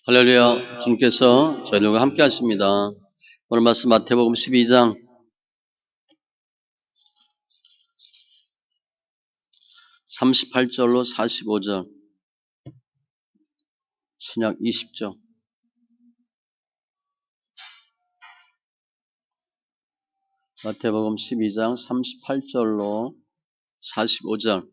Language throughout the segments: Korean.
할렐루야. 주님께서 저희들과 함께 하십니다. 오늘 말씀 마태복음 12장 38절로 45절, 신약 20절. 마태복음 12장 38절로 45절.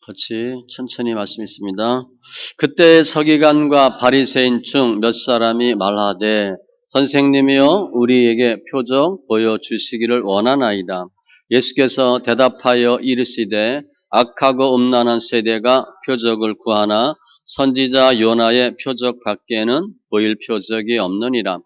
같이 천천히 말씀 있습니다. 그때 서기관과 바리새인 중 몇 사람이 말하되 선생님이여 우리에게 표적 보여주시기를 원하나이다. 예수께서 대답하여 이르시되 악하고 음란한 세대가 표적을 구하나 선지자 요나의 표적 밖에는 보일 표적이 없느니라.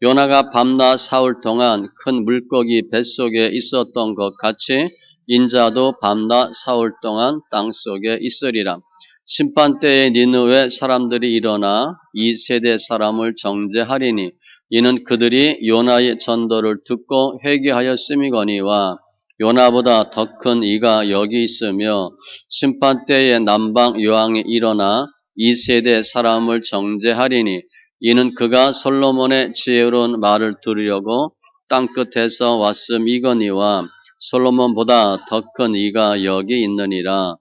요나가 밤낮 사흘 동안 큰 물고기 뱃속에 있었던 것 같이 인자도 밤낮 사흘 동안 땅속에 있으리라. 심판때에 니느웨 사람들이 일어나 이 세대 사람을 정죄하리니 이는 그들이 요나의 전도를 듣고 회개하였음이거니와 요나보다 더 큰 이가 여기 있으며 심판때에 남방 요왕이 일어나 이 세대 사람을 정죄하리니 이는 그가 솔로몬의 지혜로운 말을 들으려고 땅끝에서 왔음이거니와 솔로몬보다 더 큰 이가 여기 있느니라.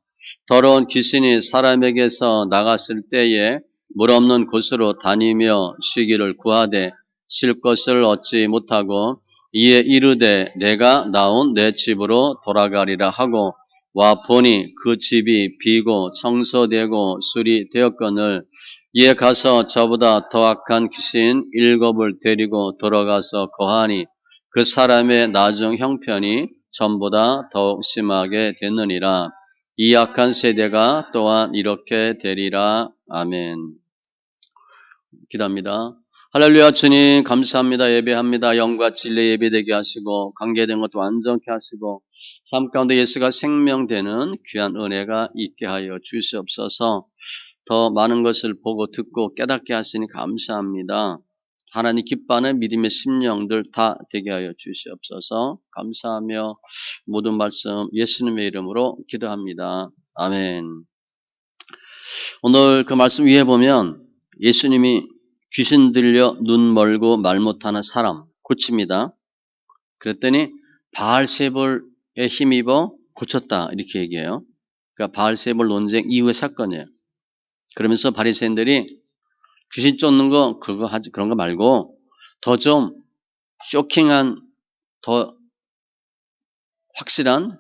더러운 귀신이 사람에게서 나갔을 때에 물 없는 곳으로 다니며 쉬기를 구하되 쉴 것을 얻지 못하고 이에 이르되 내가 나온 내 집으로 돌아가리라 하고 와 보니 그 집이 비고 청소되고 수리되었거늘 이에 가서 저보다 더 악한 귀신 7을 데리고 들어가서 거하니 그 사람의 나중 형편이 전보다 더욱 심하게 됐느니라. 이 악한 세대가 또한 이렇게 되리라. 아멘. 기도합니다. 할렐루야. 주님 감사합니다. 예배합니다. 영과 진리 예배되게 하시고 관계된 것도 완전케 하시고 삶 가운데 예수가 생명되는 귀한 은혜가 있게 하여 주시옵소서. 더 많은 것을 보고 듣고 깨닫게 하시니 감사합니다. 하나님 기뻐하는 믿음의 심령들 다 되게 하여 주시옵소서. 감사하며 모든 말씀 예수님의 이름으로 기도합니다. 아멘. 오늘 그 말씀 위에 보면 예수님이 귀신 들려 눈 멀고 말 못하는 사람 고칩니다. 그랬더니 바알세볼에 힘입어 고쳤다 이렇게 얘기해요. 그러니까 바알세볼 논쟁 이후의 사건이에요. 그러면서 바리새인들이 귀신 쫓는 거 그거 하지 그런 거 말고 더 좀 쇼킹한 더 확실한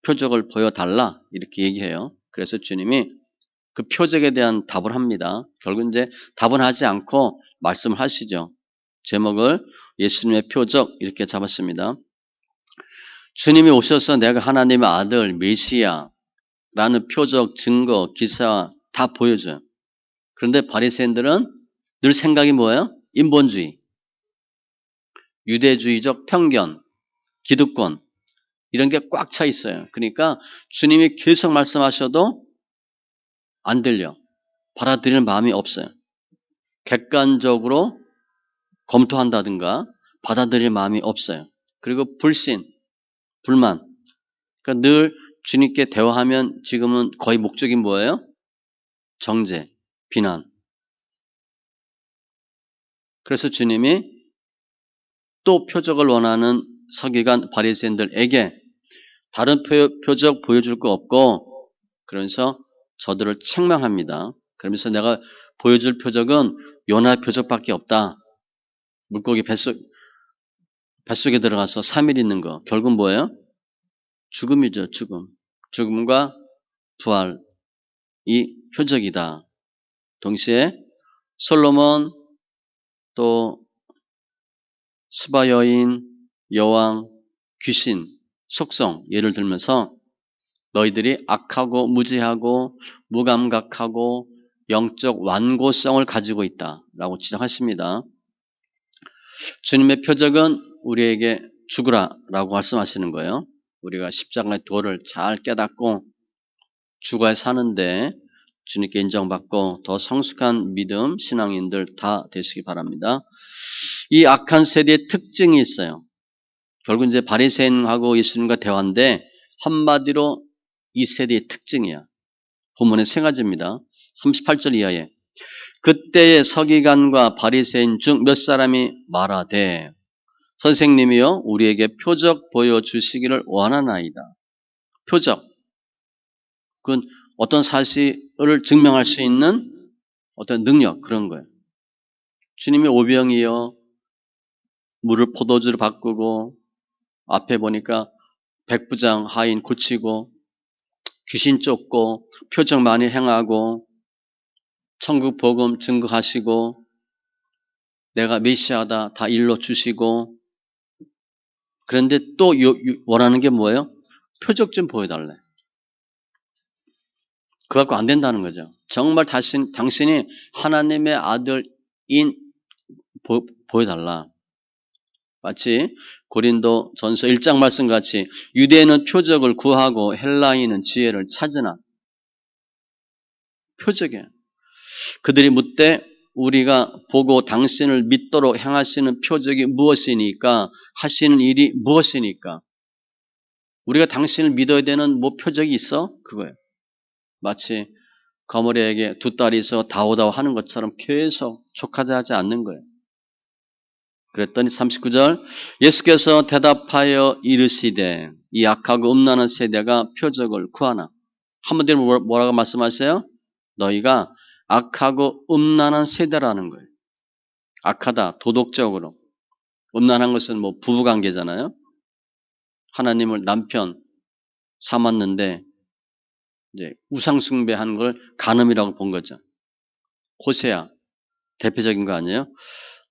표적을 보여달라 이렇게 얘기해요. 그래서 주님이 그 표적에 대한 답을 합니다. 결국 이제 답은 하지 않고 말씀을 하시죠. 제목을 예수님의 표적 이렇게 잡았습니다. 주님이 오셔서 내가 하나님의 아들 메시아라는 표적, 증거, 기사 다 보여줘요. 그런데 바리새인들은 늘 생각이 뭐예요? 인본주의, 유대주의적 편견, 기득권 이런 게 꽉 차 있어요. 그러니까 주님이 계속 말씀하셔도 안 들려. 받아들이는 마음이 없어요. 객관적으로 검토한다든가 받아들일 마음이 없어요. 그리고 불신, 불만. 그러니까 늘 주님께 대화하면 지금은 거의 목적이 뭐예요? 정죄, 비난. 그래서 주님이 또 표적을 원하는 서기관 바리새인들에게 다른 표적 보여줄 거 없고 그러면서 저들을 책망합니다. 그러면서 내가 보여줄 표적은 요나 표적밖에 없다. 물고기 뱃속에 들어가서 3일 있는 거. 결국 뭐예요? 죽음이죠. 죽음. 죽음과 부활이 표적이다. 동시에 솔로몬 또 스바 여인, 여왕, 귀신, 속성 예를 들면서 너희들이 악하고 무지하고 무감각하고 영적 완고성을 가지고 있다라고 지적하십니다. 주님의 표적은 우리에게 죽으라라고 말씀하시는 거예요. 우리가 십자가의 도를 잘 깨닫고 죽어야 사는데 주님께 인정받고 더 성숙한 믿음, 신앙인들 다 되시기 바랍니다. 이 악한 세대의 특징이 있어요. 결국 이제 바리새인하고 예수님과 대화인데 한마디로 이 세대의 특징이야. 본문의 세 가지입니다. 38절 이하에 그때의 서기관과 바리새인 중 몇 사람이 말하되 선생님이여 우리에게 표적 보여주시기를 원하나이다. 표적. 그건 어떤 사실을 증명할 수 있는 어떤 능력 그런 거예요. 주님이 오병이어 물을 포도주로 바꾸고 앞에 보니까 백부장 하인 고치고 귀신 쫓고 표적 많이 행하고 천국 복음 증거하시고 내가 메시아다 다 일러 주시고 그런데 또 원하는 게 뭐예요? 표적 좀 보여달래. 그거 갖고 안 된다는 거죠. 정말 당신이 하나님의 아들인 보여달라. 마치 고린도 전서 1장 말씀 같이 유대인은 표적을 구하고 헬라인은 지혜를 찾으나 표적이에요. 그들이 묻되 우리가 보고 당신을 믿도록 행하시는 표적이 무엇이니까 하시는 일이 무엇이니까 우리가 당신을 믿어야 되는 뭐 표적이 있어? 그거예요. 마치 거머리에게 두 딸이 있어 다오다오 하는 것처럼 계속 족하지 않는 거예요. 그랬더니 39절 예수께서 대답하여 이르시되 이 악하고 음란한 세대가 표적을 구하나 한마디로 뭐라고 말씀하세요? 너희가 악하고 음란한 세대라는 거예요. 악하다 도덕적으로 음란한 것은 뭐 부부관계잖아요. 하나님을 남편 삼았는데 이제 우상숭배한 걸 간음이라고 본 거죠. 호세아 대표적인 거 아니에요?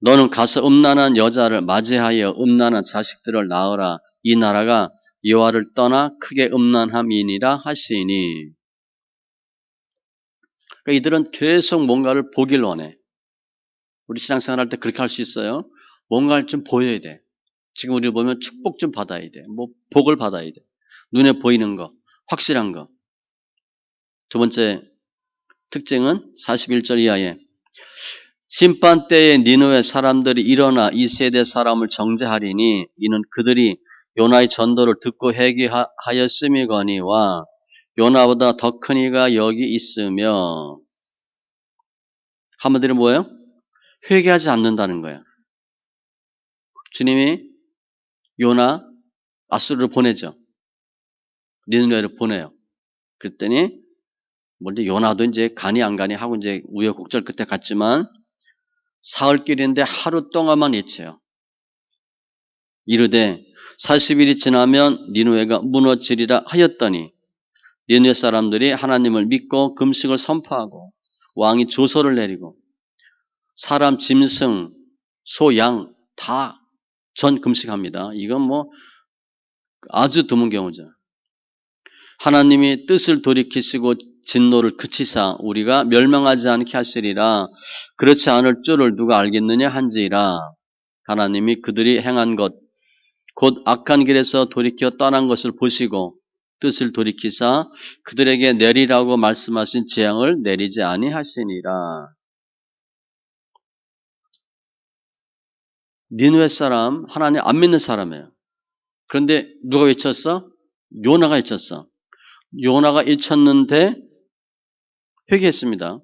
너는 가서 음란한 여자를 맞이하여 음란한 자식들을 낳으라. 이 나라가 여호와를 떠나 크게 음란함이니라 하시니. 그러니까 이들은 계속 뭔가를 보길 원해. 우리 신앙생활할 때 그렇게 할 수 있어요. 뭔가를 좀 보여야 돼. 지금 우리 보면 축복 좀 받아야 돼. 뭐 복을 받아야 돼. 눈에 보이는 거, 확실한 거. 두 번째 특징은 41절 이하에 심판 때에 니느웨 사람들이 일어나 이 세대 사람을 정죄하리니 이는 그들이 요나의 전도를 듣고 회개하였음이거니와 요나보다 더 큰 이가 여기 있으며 한마디로 뭐예요? 회개하지 않는다는 거예요. 주님이 요나 아수르를 보내죠. 니느웨를 보내요. 그랬더니 먼저 요나도 이제 가니 안 가니 하고 이제 우여곡절 끝에 갔지만 사흘길인데 하루 동안만 외쳐요. 이르되 40일이 지나면 니느웨가 무너지리라 하였더니 니느웨 사람들이 하나님을 믿고 금식을 선포하고 왕이 조서를 내리고 사람, 짐승, 소, 양 다 전 금식합니다. 이건 뭐 아주 드문 경우죠. 하나님이 뜻을 돌이키시고 진노를 그치사 우리가 멸망하지 않게 하시리라. 그렇지 않을 줄을 누가 알겠느냐 한지라. 하나님이 그들이 행한 것 곧 악한 길에서 돌이켜 떠난 것을 보시고 뜻을 돌이키사 그들에게 내리라고 말씀하신 재앙을 내리지 아니하시니라. 니느웨 사람 하나님 안 믿는 사람이에요. 그런데 누가 외쳤어? 요나가 외쳤어. 요나가 외쳤는데 회개했습니다.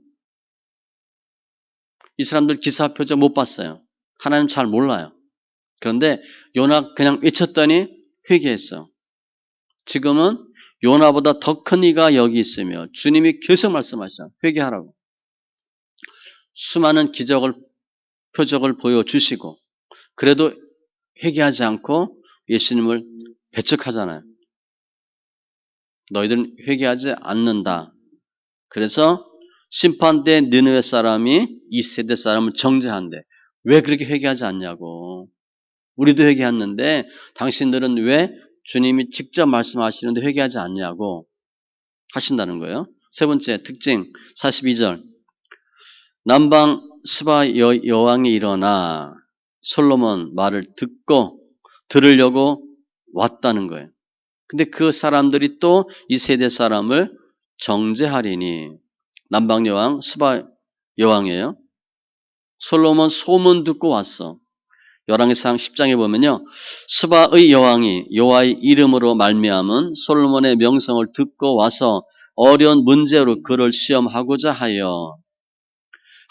이 사람들 기사표적 못 봤어요. 하나님 잘 몰라요. 그런데 요나 그냥 외쳤더니 회개했어. 지금은 요나보다 더 큰 이가 여기 있으며 주님이 계속 말씀하시잖아요. 회개하라고. 수많은 기적을 표적을 보여주시고 그래도 회개하지 않고 예수님을 배척하잖아요. 너희들은 회개하지 않는다. 그래서 심판대 느느웨 사람이 이 세대 사람을 정죄한대. 왜 그렇게 회개하지 않냐고. 우리도 회개했는데 당신들은 왜 주님이 직접 말씀하시는데 회개하지 않냐고 하신다는 거예요. 세 번째 특징 42절 남방 스바 여왕이 일어나 솔로몬 말을 듣고 들으려고 왔다는 거예요. 근데 그 사람들이 또 이 세대 사람을 정죄하리니 남방 여왕 스바 여왕이에요. 솔로몬 소문 듣고 왔어. 열왕기상 10장에 보면요. 스바의 여왕이 여호와의 이름으로 말미암은 솔로몬의 명성을 듣고 와서 어려운 문제로 그를 시험하고자 하여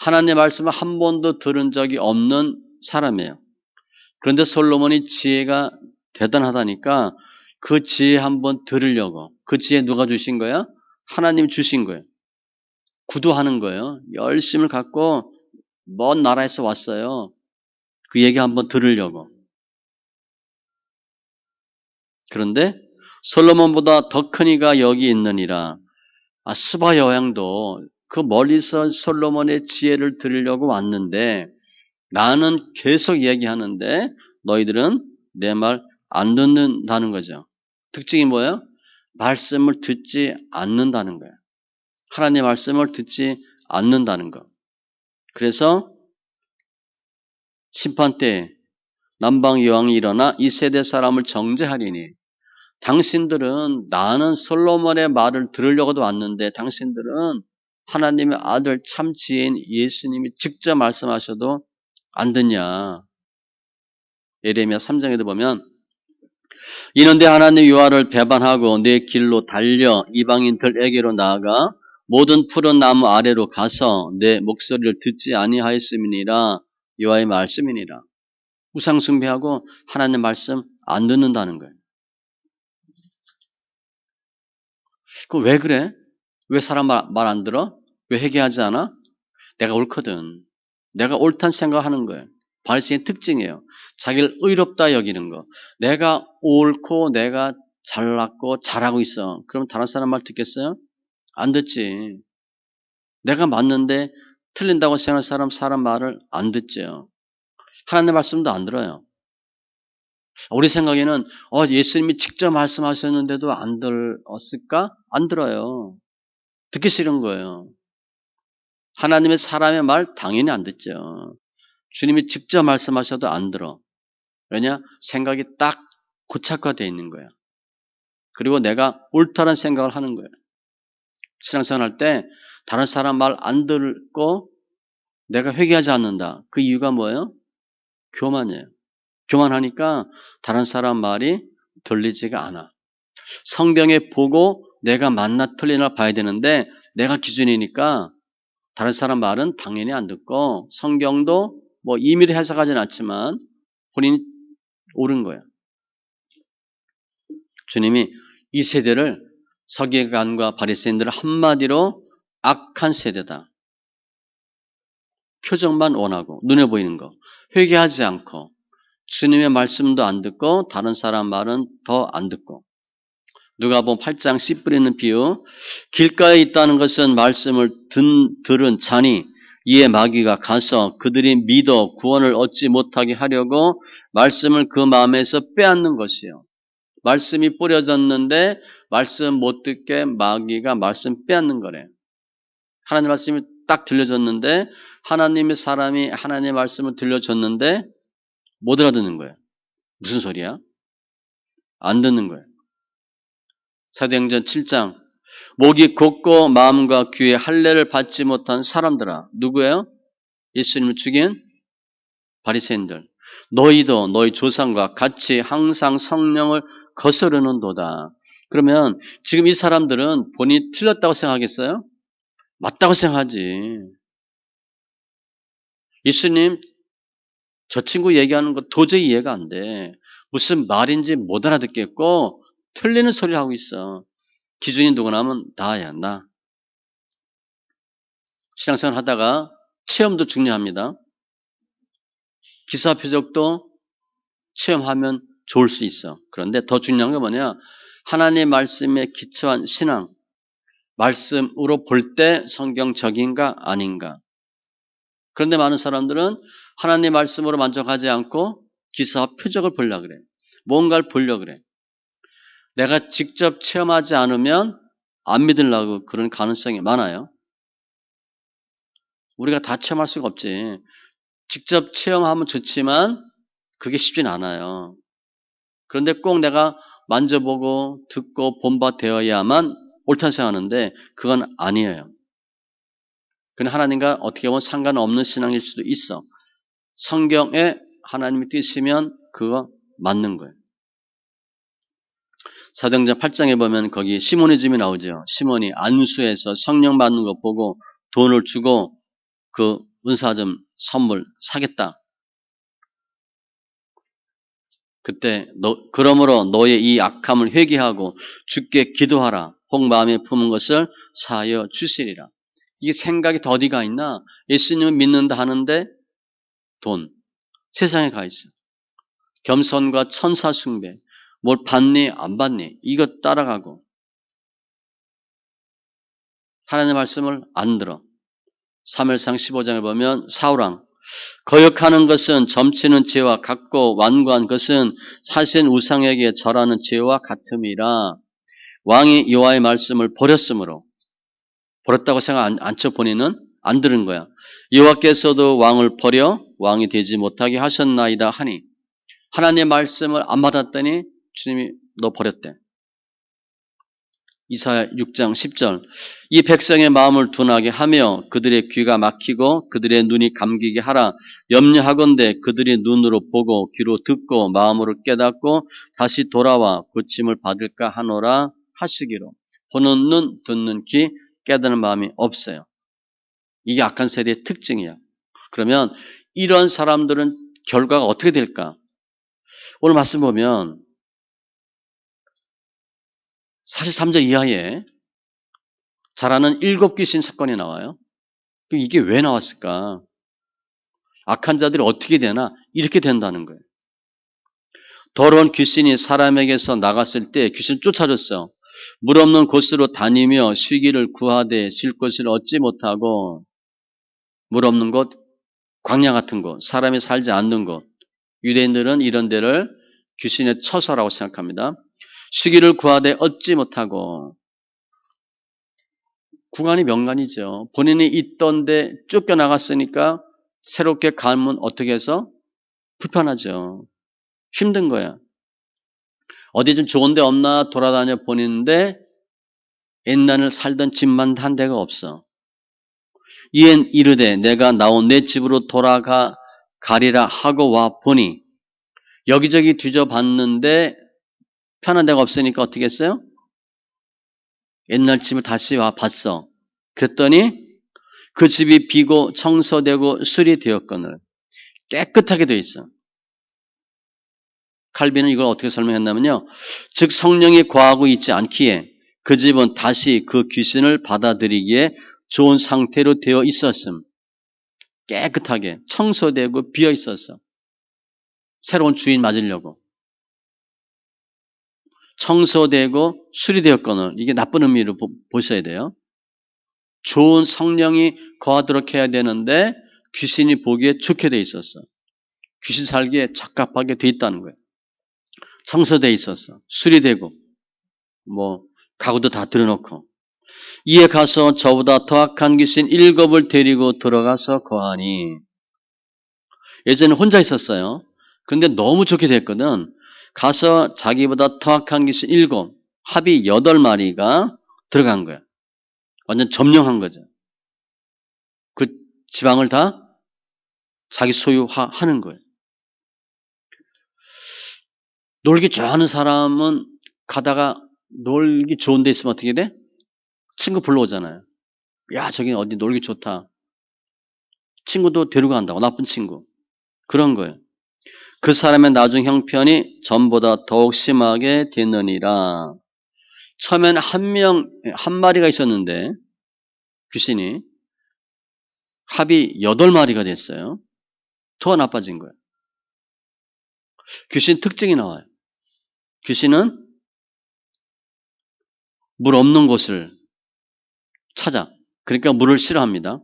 하나님의 말씀을 한 번도 들은 적이 없는 사람이에요. 그런데 솔로몬이 지혜가 대단하다니까 그 지혜 한번 들으려고 그 지혜 누가 주신 거야? 하나님 주신 거예요. 구두하는 거예요. 열심을 갖고 먼 나라에서 왔어요. 그 얘기 한번 들으려고. 그런데 솔로몬보다 더 큰 이가 여기 있느니라. 스바 여왕도 그 멀리서 솔로몬의 지혜를 들으려고 왔는데 나는 계속 얘기하는데 너희들은 내 말 안 듣는다는 거죠. 특징이 뭐예요? 말씀을 듣지 않는다는 거예요. 하나님의 말씀을 듣지 않는다는 거. 그래서 심판 때 남방 여왕이 일어나 이 세대 사람을 정죄하리니 당신들은 나는 솔로몬의 말을 들으려고도 왔는데 당신들은 하나님의 아들 참 지혜인 예수님이 직접 말씀하셔도 안 듣냐. 예레미야 3장에도 보면 이는데 하나님 여호와를 배반하고 내 길로 달려 이방인들에게로 나아가 모든 푸른 나무 아래로 가서 내 목소리를 듣지 아니하였음이니라. 여호와의 말씀이니라. 우상 숭배하고 하나님 말씀 안 듣는다는 거예요. 그 왜 그래? 왜 사람 말 안 들어? 왜 회개하지 않아? 내가 옳거든. 내가 옳다는 생각하는 거예요. 바리새인의 특징이에요. 자기를 의롭다 여기는 거. 내가 옳고 내가 잘났고 잘하고 있어. 그럼 다른 사람 말 듣겠어요? 안 듣지. 내가 맞는데 틀린다고 생각하는 사람 말을 안 듣죠. 하나님의 말씀도 안 들어요. 우리 생각에는 예수님이 직접 말씀하셨는데도 안 들었을까? 안 들어요. 듣기 싫은 거예요. 하나님의 사람의 말 당연히 안 듣죠. 주님이 직접 말씀하셔도 안 들어. 왜냐? 생각이 딱 고착화되어 있는 거야. 그리고 내가 옳다는 생각을 하는 거예요. 신앙생활 할 때 다른 사람 말 안 듣고 내가 회개하지 않는다. 그 이유가 뭐예요? 교만이에요. 교만하니까 다른 사람 말이 들리지가 않아. 성경에 보고 내가 맞나 틀리나 봐야 되는데 내가 기준이니까 다른 사람 말은 당연히 안 듣고 성경도 뭐 임의로 해석하지는 않지만 본인이 옳은 거예요. 주님이 이 세대를 서기관과 바리새인들을 한마디로 악한 세대다. 표정만 원하고 눈에 보이는 거. 회개하지 않고 주님의 말씀도 안 듣고 다른 사람 말은 더 안 듣고. 누가복음 8장 씨 뿌리는 비유. 길가에 있다는 것은 말씀을 들은 자니 이에 마귀가 가서 그들이 믿어 구원을 얻지 못하게 하려고 말씀을 그 마음에서 빼앗는 것이요. 말씀이 뿌려졌는데 말씀 못 듣게 마귀가 말씀 빼앗는 거래. 하나님 말씀이 딱 들려졌는데 하나님의 사람이 하나님의 말씀을 들려줬는데 못 알아듣는 거예요. 무슨 소리야? 안 듣는 거예요. 사도행전 7장 목이 곧고 마음과 귀에 할례를 받지 못한 사람들아. 누구예요? 예수님을 죽인 바리새인들. 너희도 너희 조상과 같이 항상 성령을 거스르는도다. 그러면 지금 이 사람들은 본인이 틀렸다고 생각하겠어요? 맞다고 생각하지. 예수님 저 친구 얘기하는 거 도저히 이해가 안 돼. 무슨 말인지 못 알아듣겠고 틀리는 소리를 하고 있어. 기준이 누구나 하면 나야 나. 신앙생활 하다가 체험도 중요합니다. 기사표적도 체험하면 좋을 수 있어. 그런데 더 중요한 건 뭐냐? 하나님의 말씀에 기초한 신앙. 말씀으로 볼 때 성경적인가 아닌가. 그런데 많은 사람들은 하나님의 말씀으로 만족하지 않고 기사 표적을 보려고 그래. 뭔가를 보려고 그래. 내가 직접 체험하지 않으면 안 믿으려고 그런 가능성이 많아요. 우리가 다 체험할 수가 없지. 직접 체험하면 좋지만 그게 쉽진 않아요. 그런데 꼭 내가 만져보고 듣고 본받되어야만 옳다는 생각하는데 그건 아니에요. 그건 하나님과 어떻게 보면 상관없는 신앙일 수도 있어. 성경에 하나님이 뜻이면 그거 맞는 거예요. 사도행전 8장에 보면 거기 시몬의 집이 나오죠. 시몬이 안수해서 성령 받는 거 보고 돈을 주고 그 은사점 선물 사겠다. 그때 그러므로 너의 이 악함을 회개하고 주께 기도하라. 혹 마음에 품은 것을 사하여 주시리라. 이게 생각이 더 어디가 있나? 예수님을 믿는다 하는데 돈, 세상에 가 있어. 겸손과 천사 숭배, 뭘 받니 안 받니 이거 따라가고 하나님의 말씀을 안 들어. 사무엘상 15장에 보면 사울왕 거역하는 것은 점치는 죄와 같고 완고한 것은 사신 우상에게 절하는 죄와 같음이라. 왕이 여호와의 말씀을 버렸으므로 버렸다고 생각 안 쳐 본인은 안 들은 거야. 여호와께서도 왕을 버려 왕이 되지 못하게 하셨나이다 하니 하나님의 말씀을 안 받았더니 주님이 너 버렸대. 이사야 6장 10절 이 백성의 마음을 둔하게 하며 그들의 귀가 막히고 그들의 눈이 감기게 하라. 염려하건대 그들이 눈으로 보고 귀로 듣고 마음으로 깨닫고 다시 돌아와 고침을 받을까 하노라 하시기로. 보는 눈 듣는 귀 깨닫는 마음이 없어요. 이게 악한 세대의 특징이야. 그러면 이런 사람들은 결과가 어떻게 될까? 오늘 말씀 보면 43절 이하에 자라는 7귀신 사건이 나와요. 이게 왜 나왔을까? 악한 자들이 어떻게 되나? 이렇게 된다는 거예요. 더러운 귀신이 사람에게서 나갔을 때 귀신 쫓아졌어. 물 없는 곳으로 다니며 쉬기를 구하되 쉴 곳을 얻지 못하고 물 없는 곳, 광야 같은 곳, 사람이 살지 않는 곳. 유대인들은 이런 데를 귀신의 처소라고 생각합니다. 쉬기를 구하되 얻지 못하고 구간이 명간이죠. 본인이 있던데 쫓겨나갔으니까 새롭게 가면 어떻게 해서? 불편하죠. 힘든 거야. 어디 좀 좋은 데 없나 돌아다녀 보는데 옛날을 살던 집만 한 데가 없어. 이엔 이르되 내가 나온 내 집으로 가리라 하고 와 보니 여기저기 뒤져봤는데 편한 데가 없으니까 어떻게 했어요? 옛날 집을 다시 와 봤어. 그랬더니 그 집이 비고 청소되고 수리되었거늘 깨끗하게 되어 있어. 칼빈은 이걸 어떻게 설명했냐면요. 즉 성령이 거하고 있지 않기에 그 집은 다시 그 귀신을 받아들이기에 좋은 상태로 되어 있었음. 깨끗하게 청소되고 비어 있었어. 새로운 주인 맞으려고. 청소되고 수리되었거늘 이게 나쁜 의미로 보셔야 돼요. 좋은 성령이 거하도록 해야 되는데 귀신이 보기에 좋게 돼 있었어. 귀신 살기에 적합하게 돼 있다는 거예요. 청소돼 있었어. 수리되고 가구도 다 들여놓고 이에 가서 저보다 더 악한 귀신 7을 데리고 들어가서 거하니 예전에 혼자 있었어요. 그런데 너무 좋게 됐거든. 가서 자기보다 더 악한 귀신 7 합이 8마리가 들어간 거야. 완전 점령한 거죠. 그 지방을 다 자기 소유화하는 거예요. 놀기 좋아하는 사람은 가다가 놀기 좋은 데 있으면 어떻게 돼? 친구 불러오잖아요. 야, 저기 어디 놀기 좋다. 친구도 데리고 간다고, 나쁜 친구. 그런 거예요. 그 사람의 나중 형편이 전보다 더욱 심하게 되느니라. 처음엔 한 마리가 있었는데, 귀신이 합이 8마리가 됐어요. 더 나빠진 거예요. 귀신 특징이 나와요. 귀신은 물 없는 곳을 찾아. 그러니까 물을 싫어합니다.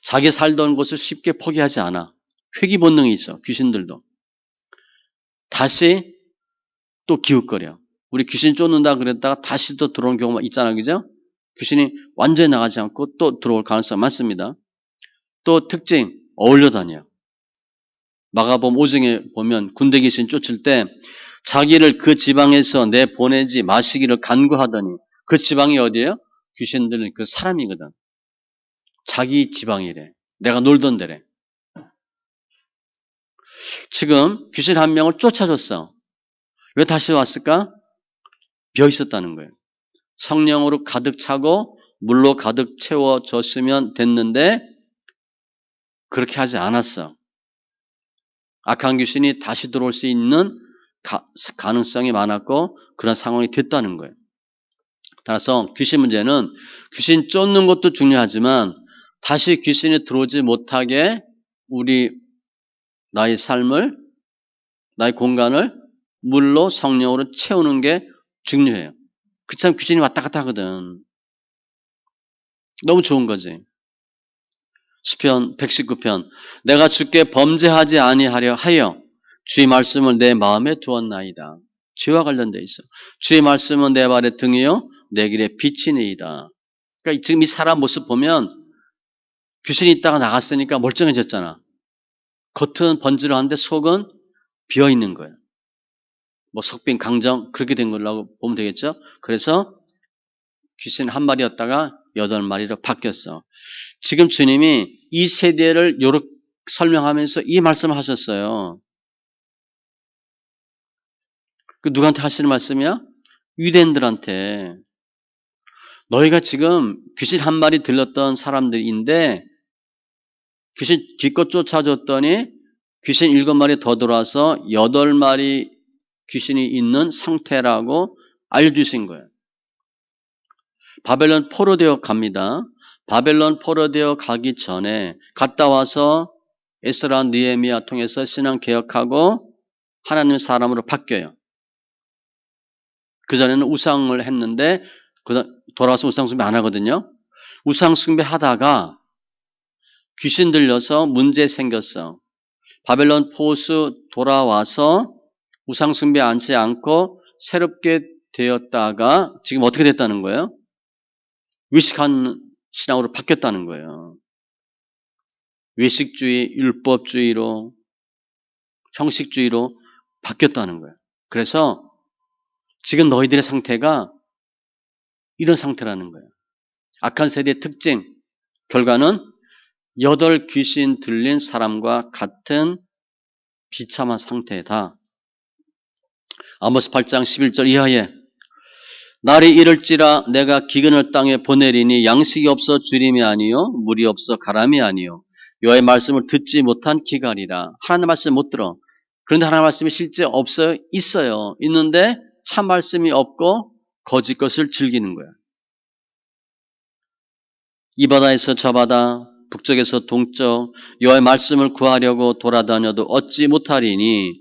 자기 살던 곳을 쉽게 포기하지 않아. 회귀 본능이 있어. 귀신들도. 다시 또 기웃거려. 우리 귀신 쫓는다 그랬다가 다시 또 들어오는 경우가 있잖아요. 그죠? 귀신이 완전히 나가지 않고 또 들어올 가능성이 많습니다. 또 특징, 어울려 다녀. 마가복음 5장에 보면 군대 귀신 쫓을 때 자기를 그 지방에서 내보내지 마시기를 간구하더니 그 지방이 어디예요? 귀신들은 그 사람이거든. 자기 지방이래. 내가 놀던 데래. 지금 귀신 한 명을 쫓아줬어. 왜 다시 왔을까? 비어 있었다는 거예요. 성령으로 가득 차고 물로 가득 채워졌으면 됐는데 그렇게 하지 않았어. 악한 귀신이 다시 들어올 수 있는 가능성이 많았고 그런 상황이 됐다는 거예요. 따라서 귀신 문제는 귀신 쫓는 것도 중요하지만 다시 귀신이 들어오지 못하게 나의 삶을, 나의 공간을 물로 성령으로 채우는 게 중요해요. 그렇지만 귀신이 왔다 갔다 하거든. 너무 좋은 거지. 시편 119편 내가 주께 범죄하지 아니하려 하여 주의 말씀을 내 마음에 두었나이다. 죄와 관련돼 있어. 주의 말씀은 내 발의 등이요 내 길에 빛이니이다. 그러니까 지금 이 사람 모습 보면 귀신이 있다가 나갔으니까 멀쩡해졌잖아. 겉은 번지르한데 속은 비어 있는 거예요. 뭐 석빈 강정 그렇게 된 걸로 보면 되겠죠. 그래서 귀신 한 마리였다가 8마리로 바뀌었어. 지금 주님이 이 세대를 요렇게 설명하면서 이 말씀을 하셨어요. 그 누구한테 하시는 말씀이야? 유대인들한테. 너희가 지금 귀신 한 마리 들렸던 사람들인데 귀신 기껏 쫓아줬더니 귀신 7마리 더 들어와서 8마리 귀신이 있는 상태라고 알려주신 거예요. 바벨론 포로되어 갑니다. 바벨론 포로되어 가기 전에 갔다 와서 에스라 느헤미야 통해서 신앙 개혁하고 하나님 사람으로 바뀌어요. 그전에는 우상을 했는데 돌아와서 우상 숭배 안 하거든요. 우상 숭배 하다가 귀신 들려서 문제 생겼어. 바벨론 포수 돌아와서 우상 숭배 하지 않고 새롭게 되었다가 지금 어떻게 됐다는 거예요? 외식한 신앙으로 바뀌었다는 거예요. 외식주의, 율법주의로, 형식주의로 바뀌었다는 거예요. 그래서 지금 너희들의 상태가 이런 상태라는 거예요. 악한 세대의 특징, 결과는 8 귀신 들린 사람과 같은 비참한 상태다. 아모스 8장 11절 이하에 날이 이를지라 내가 기근을 땅에 보내리니 양식이 없어 주림이 아니요 물이 없어 가람이 아니요 여호와의 말씀을 듣지 못한 기갈이라. 하나님의 말씀 못 들어. 그런데 하나님의 말씀이 실제 없어요? 있어요. 있는데 참 말씀이 없고 거짓 것을 즐기는 거야. 이 바다에서 저 바다, 북쪽에서 동쪽 여호와의 말씀을 구하려고 돌아다녀도 얻지 못하리니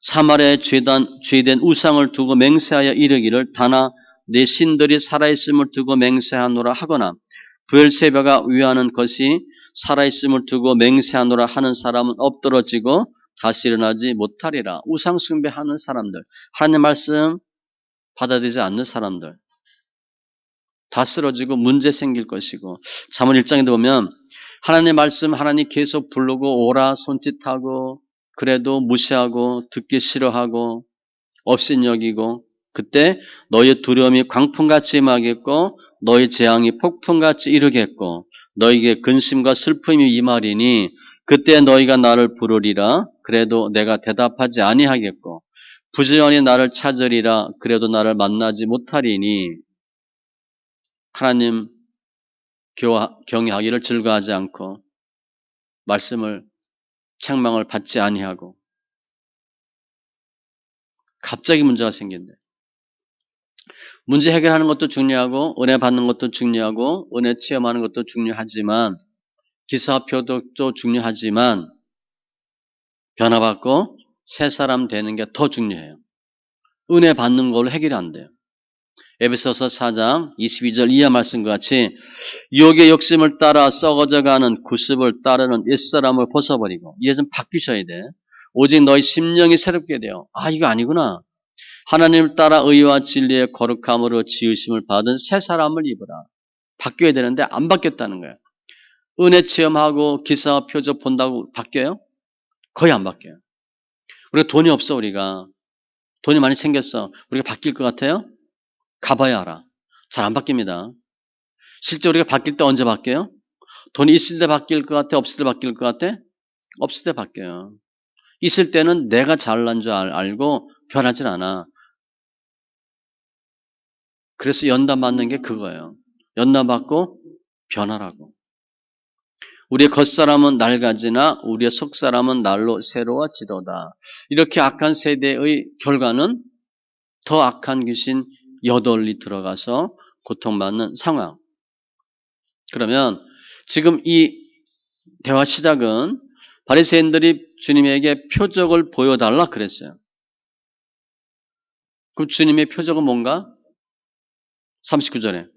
사마리아에 죄된 우상을 두고 맹세하여 이르기를 다나 내 신들이 살아있음을 두고 맹세하노라 하거나 브엘세바가 위하는 것이 살아있음을 두고 맹세하노라 하는 사람은 엎드러지고 다시 일어나지 못하리라. 우상 숭배하는 사람들, 하나님 말씀 받아들이지 않는 사람들 다 쓰러지고 문제 생길 것이고 잠언 1장에도 보면 하나님 말씀 하나님 계속 부르고 오라 손짓하고 그래도 무시하고 듣기 싫어하고 업신여기고 그때 너희의 두려움이 광풍같이 임하겠고 너희 재앙이 폭풍같이 이르겠고 너희에게 근심과 슬픔이 임하리니 그때 너희가 나를 부르리라 그래도 내가 대답하지 아니하겠고 부지런히 나를 찾으리라 그래도 나를 만나지 못하리니 하나님 경외하기를 즐거워하지 않고 말씀을 책망을 받지 아니하고 갑자기 문제가 생긴대. 문제 해결하는 것도 중요하고 은혜 받는 것도 중요하고 은혜 체험하는 것도 중요하지만 기사표도 중요하지만 변화받고 새 사람 되는 게 더 중요해요. 은혜 받는 걸로 해결이 안 돼요. 에베소서 4장 22절 이하 말씀과 같이 유혹의 욕심을 따라 썩어져가는 구습을 따르는 옛사람을 벗어버리고 이제 좀 바뀌셔야 돼. 오직 너희 심령이 새롭게 돼요. 아 이거 아니구나. 하나님을 따라 의와 진리의 거룩함으로 지으심을 받은 새 사람을 입으라. 바뀌어야 되는데 안 바뀌었다는 거예요. 은혜 체험하고 기사 표적 본다고 바뀌어요? 거의 안 바뀌어요. 우리가 돈이 없어 우리가. 돈이 많이 생겼어. 우리가 바뀔 것 같아요? 가봐야 알아. 잘 안 바뀝니다. 실제 우리가 바뀔 때 언제 바뀌어요? 돈이 있을 때 바뀔 것 같아? 없을 때 바뀔 것 같아? 없을 때 바뀌어요. 있을 때는 내가 잘난 줄 알고 변하진 않아. 그래서 연단 받는 게 그거예요. 연단 받고 변하라고. 우리의 겉사람은 낡아지나 우리의 속사람은 날로 새로워지도다. 이렇게 악한 세대의 결과는 더 악한 귀신 여덟이 들어가서 고통받는 상황. 그러면 지금 이 대화 시작은 바리새인들이 주님에게 표적을 보여달라 그랬어요. 그럼 주님의 표적은 뭔가? 39절에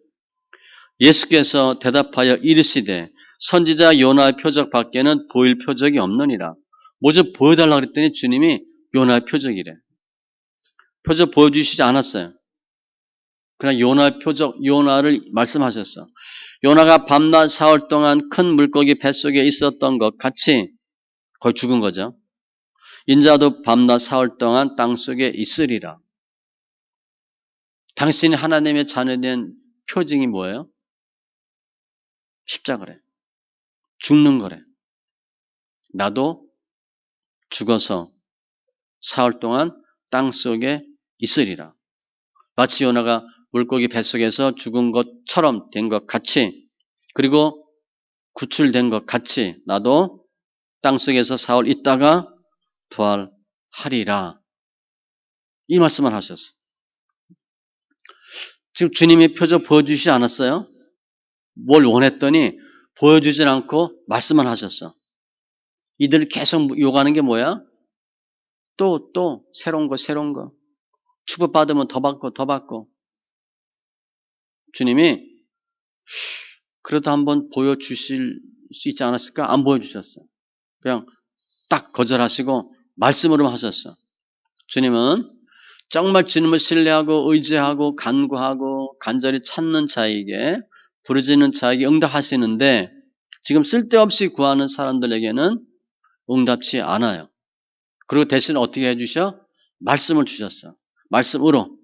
예수께서 대답하여 이르시되 선지자 요나의 표적 밖에는 보일 표적이 없느니라. 뭐 좀 보여달라 그랬더니 주님이 요나의 표적이래. 표적 보여주시지 않았어요. 그냥 요나의 표적, 요나를 말씀하셨어. 요나가 밤낮 사흘 동안 큰 물고기 뱃속에 있었던 것 같이 거의 죽은 거죠. 인자도 밤낮 사흘 동안 땅속에 있으리라. 당신이 하나님의 자녀된 표징이 뭐예요? 십자가래. 죽는 거래. 나도 죽어서 사흘 동안 땅속에 있으리라. 마치 요나가 물고기 뱃속에서 죽은 것처럼 된 것 같이, 그리고 구출된 것 같이 나도 땅속에서 사흘 있다가 부활하리라. 이 말씀을 하셨어. 지금 주님이 표적 보여주시지 않았어요? 뭘 원했더니 보여주진 않고 말씀을 하셨어. 이들을 계속 요구하는 게 뭐야? 또 새로운 거. 축복받으면 더 받고. 주님이 그래도 한번 보여주실 수 있지 않았을까? 안 보여주셨어. 그냥 딱 거절하시고 말씀으로만 하셨어. 주님은 정말 주님을 신뢰하고 의지하고 간구하고 간절히 찾는 자에게, 부르짖는 자에게 응답하시는데 지금 쓸데없이 구하는 사람들에게는 응답치 않아요. 그리고 대신 어떻게 해주셔? 말씀을 주셨어. 말씀으로.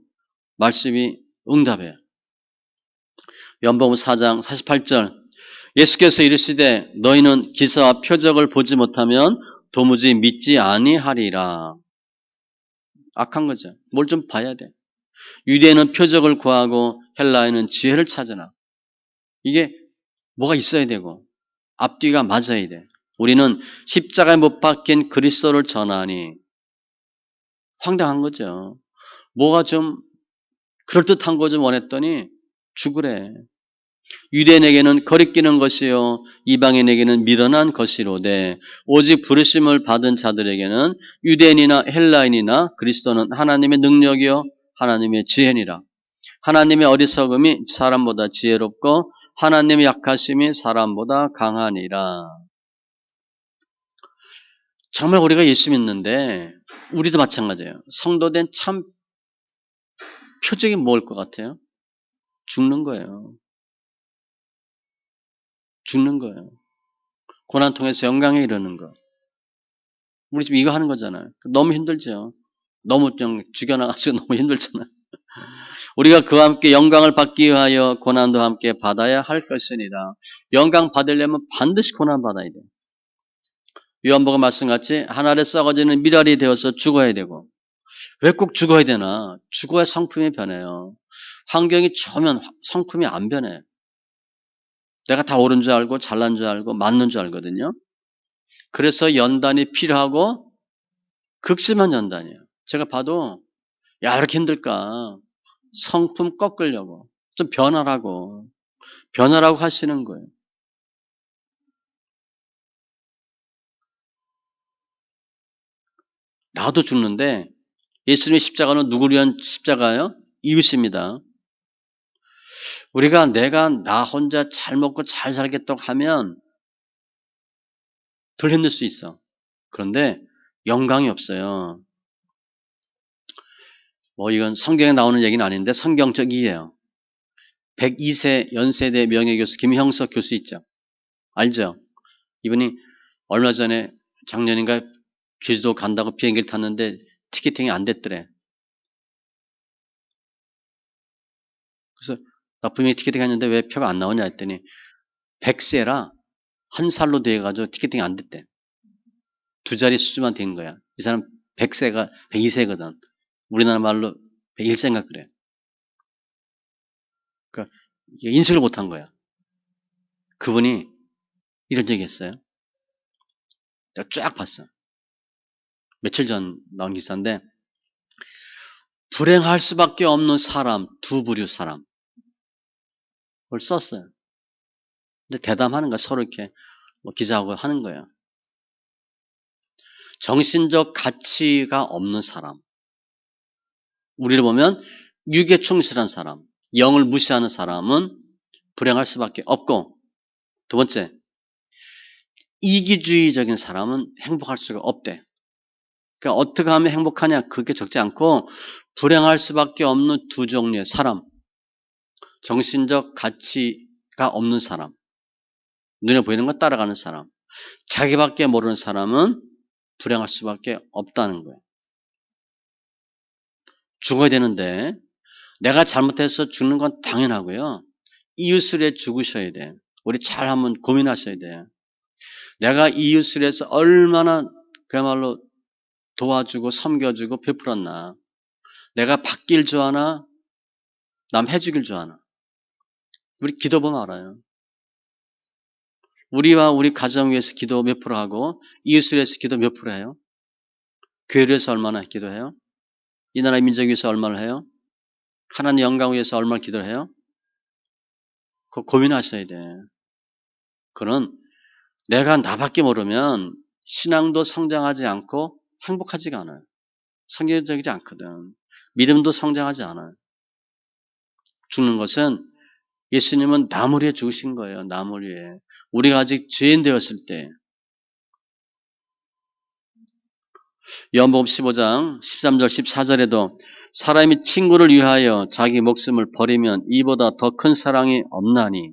말씀이 응답해요. 요한복음 4장 48절 예수께서 이르시되 너희는 기사와 표적을 보지 못하면 도무지 믿지 아니하리라. 악한 거죠. 뭘 좀 봐야 돼. 유대인은 표적을 구하고 헬라인은 지혜를 찾으나. 이게 뭐가 있어야 되고 앞뒤가 맞아야 돼. 우리는 십자가에 못 박힌 그리스도를 전하니. 황당한 거죠. 뭐가 좀 그럴듯한 거 좀 원했더니 죽으래. 유대인에게는 거리끼는 것이요 이방인에게는 미련한 것이로되 오직 부르심을 받은 자들에게는 유대인이나 헬라인이나 그리스도는 하나님의 능력이요 하나님의 지혜니라. 하나님의 어리석음이 사람보다 지혜롭고 하나님의 약하심이 사람보다 강하니라. 정말 우리가 예수 믿는데 우리도 마찬가지예요. 성도된 참 표적이 뭘 것 같아요? 죽는 거예요. 죽는 거예요. 고난 통해서 영광에 이르는 거. 우리 지금 이거 하는 거잖아요. 너무 힘들죠. 너무 그냥 죽여나가시고 너무 힘들잖아요. 우리가 그와 함께 영광을 받기 위하여 고난도 함께 받아야 할 것이니라. 영광 받으려면 반드시 고난 받아야 돼. 요한복음 말씀같이 하늘에 썩어지는 미랄이 되어서 죽어야 되고. 왜 꼭 죽어야 되나? 죽어야 성품이 변해요. 환경이 좋으면 성품이 안 변해. 내가 다 옳은 줄 알고 잘난 줄 알고 맞는 줄 알거든요. 그래서 연단이 필요하고 극심한 연단이에요. 제가 봐도 야 이렇게 힘들까? 성품 꺾으려고 좀 변하라고 하시는 거예요. 나도 죽는데 예수님의 십자가는 누구를 위한 십자가예요? 이웃입니다. 우리가 내가 나 혼자 잘 먹고 잘 살겠다고 하면 덜 힘들 수 있어. 그런데 영광이 없어요. 뭐 이건 성경에 나오는 얘기는 아닌데 성경적이에요. 102세 연세대 명예교수 김형석 교수 있죠. 알죠? 이분이 얼마 전에 작년인가 제주도 간다고 비행기를 탔는데 티켓팅이 안 됐더래. 그래서 나 분명히 티켓팅 했는데 왜 표가 안 나오냐 했더니 100세라 한 살로 돼가지고 티켓팅이 안 됐대. 두 자리 수주만 된 거야. 이 사람 100세가 102세거든. 우리나라 말로 101세인가 그래. 그러니까 인식을 못한 거야. 그분이 이런 얘기 했어요. 내가 쫙 봤어. 며칠 전 나온 기사인데 불행할 수밖에 없는 사람, 두 부류 사람. 그걸 썼어요. 근데 대담하는 거야. 서로 이렇게 뭐 기자하고 하는 거예요. 정신적 가치가 없는 사람. 우리를 보면 육에 충실한 사람, 영을 무시하는 사람은 불행할 수밖에 없고, 두 번째, 이기주의적인 사람은 행복할 수가 없대. 그러니까 어떻게 하면 행복하냐 그게 적지 않고 불행할 수밖에 없는 두 종류의 사람. 정신적 가치가 없는 사람, 눈에 보이는 거 따라가는 사람, 자기밖에 모르는 사람은 불행할 수밖에 없다는 거예요. 죽어야 되는데 내가 잘못해서 죽는 건 당연하고요. 이웃을 위해 죽으셔야 돼. 우리 잘 한번 고민하셔야 돼. 내가 이웃을 위해서 얼마나 그야말로 도와주고 섬겨주고 베풀었나. 내가 받길 좋아하나 남 해주길 좋아하나. 우리 기도보면 알아요. 우리와 우리 가정 위해서 기도 몇 프로 하고 이웃을 위해서 기도 몇 프로 해요? 교회를 위해서 얼마나 기도해요? 이 나라의 민족 위해서 얼마를 해요? 하나님 영광을 위해서 얼마나 기도를 해요? 그거 고민하셔야 돼. 그는 내가 나밖에 모르면 신앙도 성장하지 않고 행복하지가 않아요. 성경적이지 않거든. 믿음도 성장하지 않아요. 죽는 것은 예수님은 나를 위해 죽으신 거예요. 나를 위해. 우리가 아직 죄인 되었을 때 요한복음 15장 13절 14절에도 사람이 친구를 위하여 자기 목숨을 버리면 이보다 더 큰 사랑이 없나니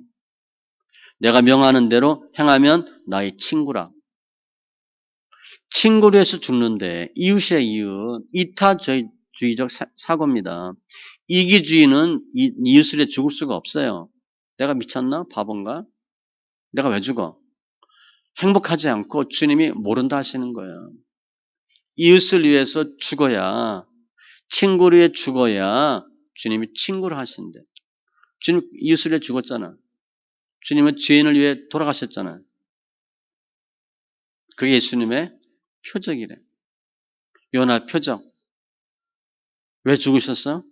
내가 명하는 대로 행하면 나의 친구라. 친구를 위해서 죽는데 이웃의 이웃 이타주의적 사고입니다. 이기주의는 이웃을 위해 죽을 수가 없어요. 내가 미쳤나? 바본가? 내가 왜 죽어? 행복하지 않고 주님이 모른다 하시는 거예요. 이웃을 위해서 죽어야 친구를 위해 죽어야 주님이 친구를 하신대. 주님 이웃을 위해 죽었잖아. 주님은 죄인을 위해 돌아가셨잖아. 그게 예수님의 표적이래. 요나 표적. 왜 죽으셨어?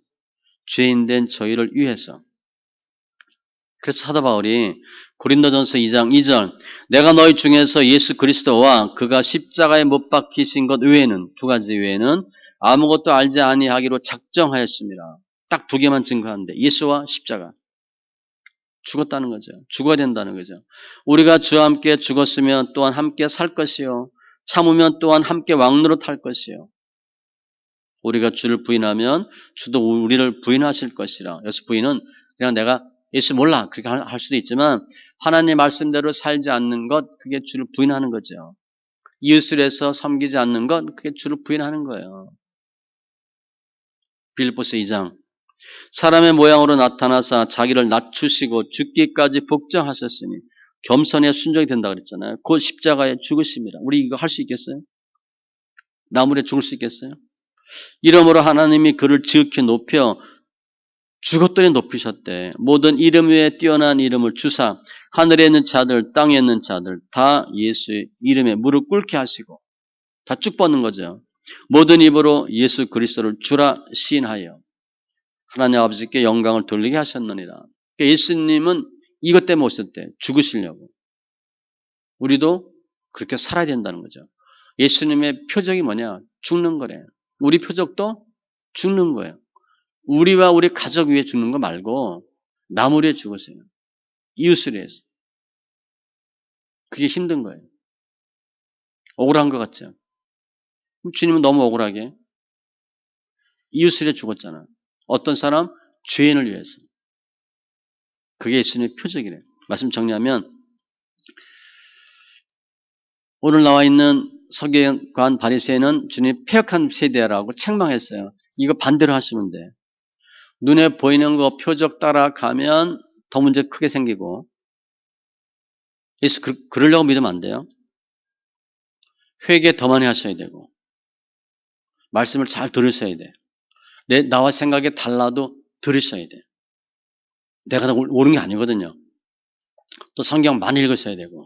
죄인 된 저희를 위해서. 그래서 사도 바울이 고린도전서 2장 2절 내가 너희 중에서 예수 그리스도와 그가 십자가에 못 박히신 것 외에는 두 가지 외에는 아무것도 알지 아니하기로 작정하였습니다. 딱 두 개만 증거하는데 예수와 십자가. 죽었다는 거죠. 죽어야 된다는 거죠. 우리가 주와 함께 죽었으면 또한 함께 살 것이요. 참으면 또한 함께 왕노릇 할 것이요. 우리가 주를 부인하면 주도 우리를 부인하실 것이라. 여기서 부인은 그냥 내가 예수 몰라 그렇게 할 수도 있지만 하나님 말씀대로 살지 않는 것 그게 주를 부인하는 거죠. 이웃을 해서 섬기지 않는 것 그게 주를 부인하는 거예요. 빌립보서 2장 사람의 모양으로 나타나사 자기를 낮추시고 죽기까지 복종하셨으니 겸손에 순종이 된다 그랬잖아요. 그 십자가에 죽으십니다. 우리 이거 할 수 있겠어요? 나무에 죽을 수 있겠어요? 이러므로 하나님이 그를 지극히 높여 죽었더니 높이셨대. 모든 이름 위에 뛰어난 이름을 주사 하늘에 있는 자들 땅에 있는 자들 다 예수의 이름에 무릎 꿇게 하시고 다 쭉 뻗는 거죠. 모든 입으로 예수 그리스도를 주라 시인하여 하나님 아버지께 영광을 돌리게 하셨느니라. 그러니까 예수님은 이것 때문에 오셨대. 죽으시려고. 우리도 그렇게 살아야 된다는 거죠. 예수님의 표적이 뭐냐? 죽는 거래. 우리 표적도 죽는 거예요. 우리와 우리 가족 위해 죽는 거 말고 남을 위해 죽으세요. 이웃을 위해서. 그게 힘든 거예요. 억울한 것 같죠? 주님은 너무 억울하게 이웃을 위해 죽었잖아. 어떤 사람? 죄인을 위해서. 그게 예수님의 표적이래요. 말씀 정리하면 오늘 나와 있는 서기관 바리새인은 주님 패역한 세대라고 책망했어요. 이거 반대로 하시면 돼. 눈에 보이는 거 표적 따라가면 더 문제 크게 생기고 예수 그러려고 믿으면 안 돼요. 회개 더 많이 하셔야 되고 말씀을 잘 들으셔야 돼. 나와 생각이 달라도 들으셔야 돼. 내가 옳은 게 아니거든요. 또 성경 많이 읽으셔야 되고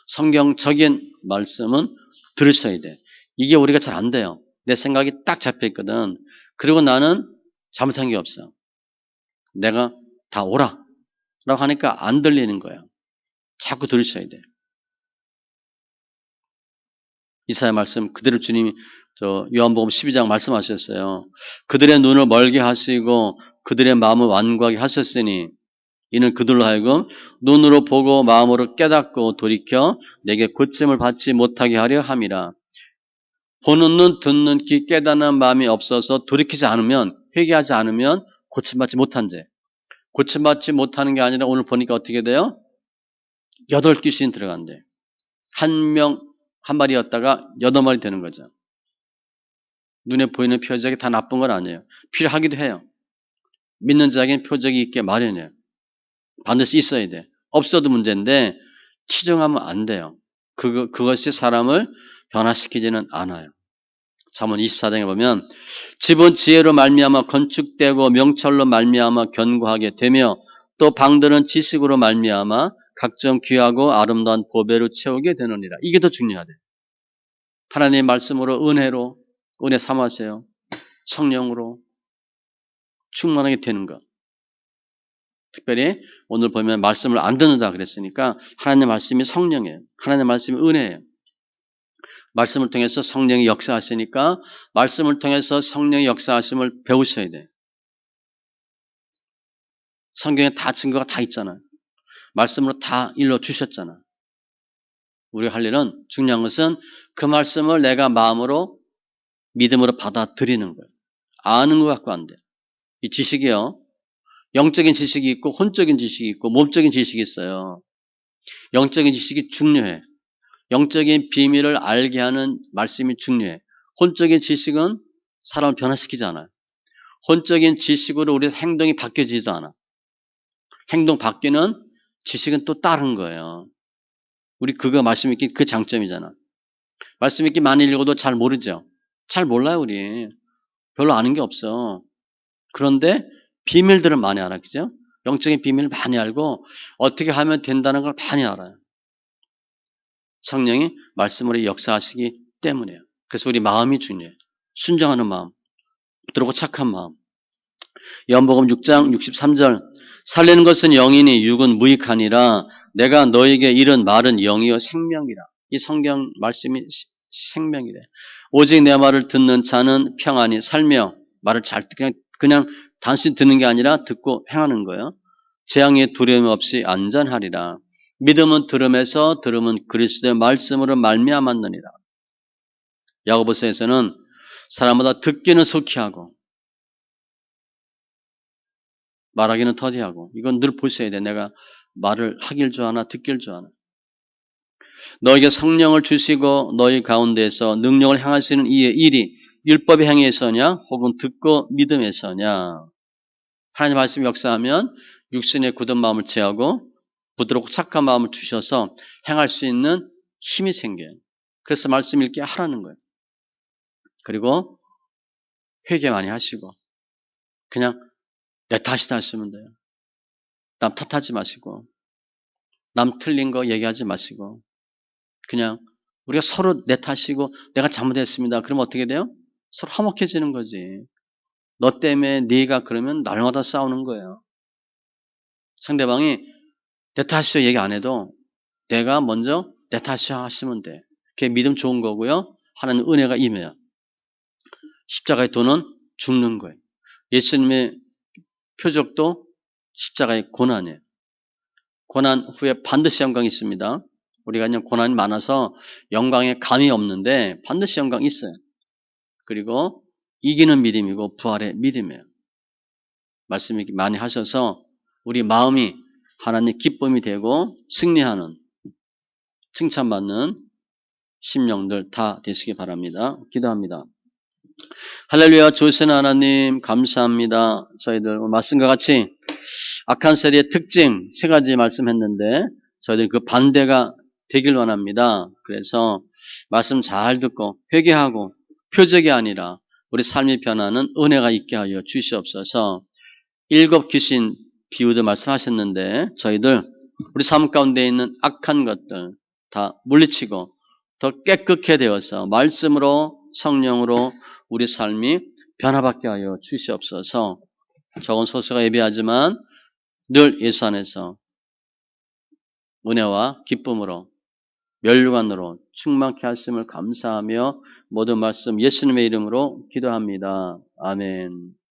성경적인 말씀은 들으셔야 돼. 이게 우리가 잘 안 돼요. 내 생각이 딱 잡혀 있거든. 그리고 나는 잘못한 게 없어. 내가 다 옳아 라고 하니까 안 들리는 거예요. 자꾸 들으셔야 돼. 이사야 말씀 그대로 주님이 요한복음 12장 말씀하셨어요. 그들의 눈을 멀게 하시고 그들의 마음을 완고하게 하셨으니 이는 그들로 하여금 눈으로 보고 마음으로 깨닫고 돌이켜 내게 고침을 받지 못하게 하려 함이라. 보는 눈, 듣는 귀, 깨닫는 마음이 없어서 돌이키지 않으면, 회개하지 않으면 고침받지 못한 죄. 고침받지 못하는 게 아니라 오늘 보니까 어떻게 돼요? 8귀신 들어간대. 한 마리였다가 8마리 되는 거죠. 눈에 보이는 표적이 다 나쁜 건 아니에요. 필요하기도 해요. 믿는 자에게는 표적이 있게 마련해요. 반드시 있어야 돼. 없어도 문제인데 치중하면 안 돼요. 그것이 사람을 변화시키지는 않아요. 잠언 24장에 보면 집은 지혜로 말미암아 건축되고 명철로 말미암아 견고하게 되며 또 방들은 지식으로 말미암아 각종 귀하고 아름다운 보배로 채우게 되느니라. 이게 더 중요하대. 하나님의 말씀으로 은혜 삼으세요. 성령으로 충만하게 되는 것. 특별히 오늘 보면 말씀을 안 듣는다 그랬으니까 하나님의 말씀이 성령이에요. 하나님의 말씀이 은혜예요. 말씀을 통해서 성령이 역사하시니까 말씀을 통해서 성령의 역사하심을 배우셔야 돼요. 성경에 다 증거가 다 있잖아요. 말씀으로 다 일러주셨잖아. 우리가 할 일은 중요한 것은 그 말씀을 내가 마음으로 믿음으로 받아들이는 거예요. 아는 것 갖고 안 돼. 이 지식이요. 영적인 지식이 있고 혼적인 지식이 있고 몸적인 지식이 있어요. 영적인 지식이 중요해. 영적인 비밀을 알게 하는 말씀이 중요해. 혼적인 지식은 사람을 변화시키지 않아요. 혼적인 지식으로 우리 행동이 바뀌어지지도 않아. 행동 바뀌는 지식은 또 다른 거예요. 우리 그거 말씀 읽기 그 장점이잖아. 말씀 읽기 많이 읽어도 잘 모르죠. 잘 몰라요 우리. 별로 아는 게 없어. 그런데 비밀들을 많이 알아. 그죠? 영적인 비밀을 많이 알고 어떻게 하면 된다는 걸 많이 알아요. 성령이 말씀으로 역사하시기 때문에요. 그래서 우리 마음이 중요해요. 순종하는 마음, 부드럽고 착한 마음. 요한복음 6장 63절 살리는 것은 영이니 육은 무익하니라 내가 너에게 이른 말은 영이요 생명이라. 이 성경 말씀이 생명이래. 오직 내 말을 듣는 자는 평안히 살며 말을 잘 그냥 단순히 듣는 게 아니라 듣고 행하는 거예요. 재앙에 두려움 없이 안전하리라. 믿음은 들음에서 들음은 그리스도의 말씀으로 말미암았느니라. 야고보서에서는 사람마다 듣기는 속히 하고 말하기는 더디하고 이건 늘 보셔야 돼. 내가 말을 하길 좋아하나 듣길 좋아하나. 너에게 성령을 주시고 너희 가운데서 능력을 행하시는 이의 일이 율법의 행위에서냐 혹은 듣고 믿음에서냐. 하나님 말씀 역사하면 육신의 굳은 마음을 제하고 부드럽고 착한 마음을 주셔서 행할 수 있는 힘이 생겨요. 그래서 말씀 읽게 하라는 거예요. 그리고 회개 많이 하시고 그냥 내 탓이다 하시면 돼요. 남 탓하지 마시고 남 틀린 거 얘기하지 마시고 그냥 우리가 서로 내 탓이고 내가 잘못했습니다. 그러면 어떻게 돼요? 서로 화목해지는 거지. 너 때문에 네가 그러면 날마다 싸우는 거예요. 상대방이 내 탓이죠 얘기 안 해도 내가 먼저 내 탓이야 하시면 돼. 그게 믿음 좋은 거고요. 하나님 은혜가 임해요. 십자가의 도는 죽는 거예요. 예수님의 표적도 십자가의 고난이에요. 고난 후에 반드시 영광이 있습니다. 우리가 그냥 고난이 많아서 영광에 감이 없는데 반드시 영광이 있어요. 그리고 이기는 믿음이고 부활의 믿음이에요. 말씀 이렇게 많이 하셔서 우리 마음이 하나님 기쁨이 되고 승리하는 칭찬받는 심령들 다 되시기 바랍니다. 기도합니다. 할렐루야. 좋으신 하나님 감사합니다. 저희들 말씀과 같이 악한 세대의 특징 3가지 말씀했는데 저희들 그 반대가 되길 원합니다. 그래서 말씀 잘 듣고 회개하고 표적이 아니라 우리 삶이 변하는 은혜가 있게 하여 주시옵소서. 7 귀신 비유도 말씀하셨는데 저희들 우리 삶 가운데 있는 악한 것들 다 물리치고 더 깨끗게 되어서 말씀으로 성령으로 우리 삶이 변화받게 하여 주시옵소서. 적은 소수가 예배하지만 늘 예수 안에서 은혜와 기쁨으로 면류관으로 충만케 하심을 감사하며 모든 말씀 예수님의 이름으로 기도합니다. 아멘.